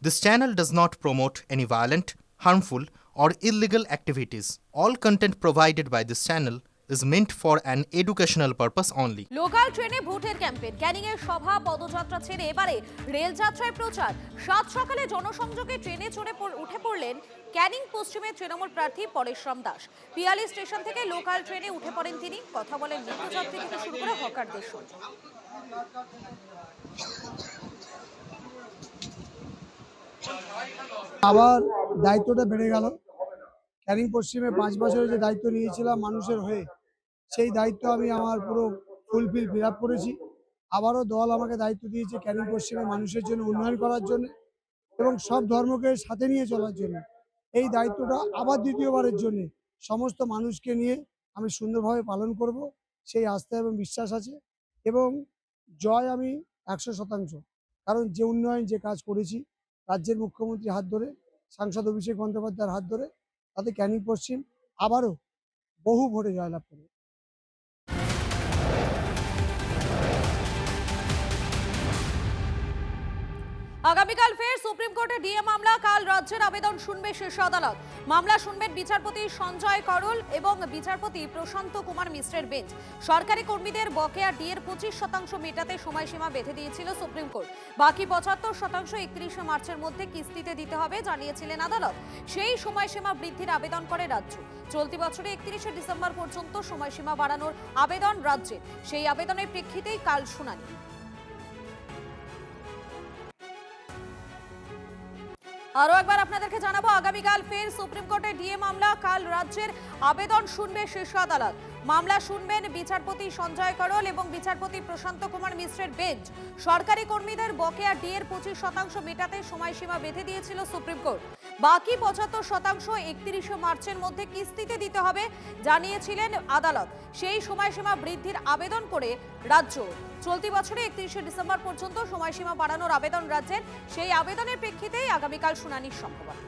This channel does not promote any violent, harmful, or illegal activities. All content provided by this channel is meant for an educational purpose only. Local ট্রেনে ভোটের campaign, Canning এর সভা পদযাত্রা ছেড়ে এবারে রেলযাত্রায় প্রচার। সাত সকালে জনসংযোগে ট্রেনে চড়ে উঠে পড়লেন ক্যানিং পশ্চিমের তৃণমূল প্রার্থী পরেশরাম দাস। পিয়ালি স্টেশন থেকে লোকাল ট্রেনে উঠে পড়েন তিনি। কথা বলেন নিত্যযাত্রী থেকে শুরু করে হকারদের সঙ্গে। আবার দায়িত্বটা বেড়ে গেল। ক্যানিং পশ্চিমে 5 বছরের যে দায়িত্ব নিয়েছিলাম মানুষের হয়ে, সেই দায়িত্ব আমি আমার পুরো ফিল আপ করেছি। আবারও দল আমাকে দায়িত্ব দিয়েছে ক্যানিং পশ্চিমে মানুষের জন্য উন্নয়ন করার জন্য এবং সব ধর্মকে সাথে নিয়ে চলার জন্য। এই দায়িত্বটা আবার দ্বিতীয়বারের জন্য সমস্ত মানুষকে নিয়ে আমি সুন্দরভাবে পালন করব, সেই আস্থা এবং বিশ্বাস আছে। এবং জয় আমি 100%, কারণ যে উন্নয়ন যে কাজ করেছি রাজ্যের মুখ্যমন্ত্রীর হাত ধরে, সাংসদ অভিষেক বন্দ্যোপাধ্যায়ের হাত ধরে, তাতে ক্যানিং পশ্চিম আবারও বহু ভোটে জয়লাভ করবে। আগামীকাল ফের সুপ্রিম কোর্টে ডিএ মামলা। কাল রাজ্যের আবেদন শুনবে শীর্ষ আদালত। মামলা শুনবেন বিচারপতি সঞ্জয় করল এবং বিচারপতি প্রশান্ত কুমার মিশ্রের বেঞ্চ। সরকারি কর্মীদের বকেয়া ডিএর 25% মেটাতে সময়সীমা বেঁধে দিয়েছিল সুপ্রিম কোর্ট। বাকি 75% 31 মার্চের মধ্যে কিস্তিতে দিতে হবে জানিয়েছিলেন আদালত। সেই সময়সীমা বৃদ্ধির আবেদন করে রাজ্য। চলতি বছরে 31 ডিসেম্বর পর্যন্ত সময়সীমা বাড়ানোর আবেদন রাজ্যে। সেই আবেদনের প্রেক্ষিতেই কাল শুনানি। আরো একবার আপনাদেরকে জানাবো, আগামীকাল ফের সুপ্রিম কোর্টে ডিএ মামলা। কাল রাজ্যের আবেদন শুনবে শীর্ষ আদালত। মামলা শুনবেন বিচারপতি সঞ্জয় করল এবং বিচারপতি প্রশান্ত কুমার মিশ্রের বেঞ্চ। সরকারি কর্মীদের বকেয়া ডিএর 25% মেটাতে সময়সীমা বেঁধে দিয়েছিল সুপ্রিম কোর্ট। বাকি 75% 31 মার্চের মধ্যে কিস্তিতে দিতে হবে জানিয়েছিলেন আদালত। সেই সময়সীমা বৃদ্ধির আবেদন করে রাজ্য। চলতি বছরে 31 ডিসেম্বর পর্যন্ত সময়সীমা বাড়ানোর আবেদন রাজ্যের। সেই আবেদনের প্রেক্ষিতেই আগামীকাল শুনানির সম্ভাবনা।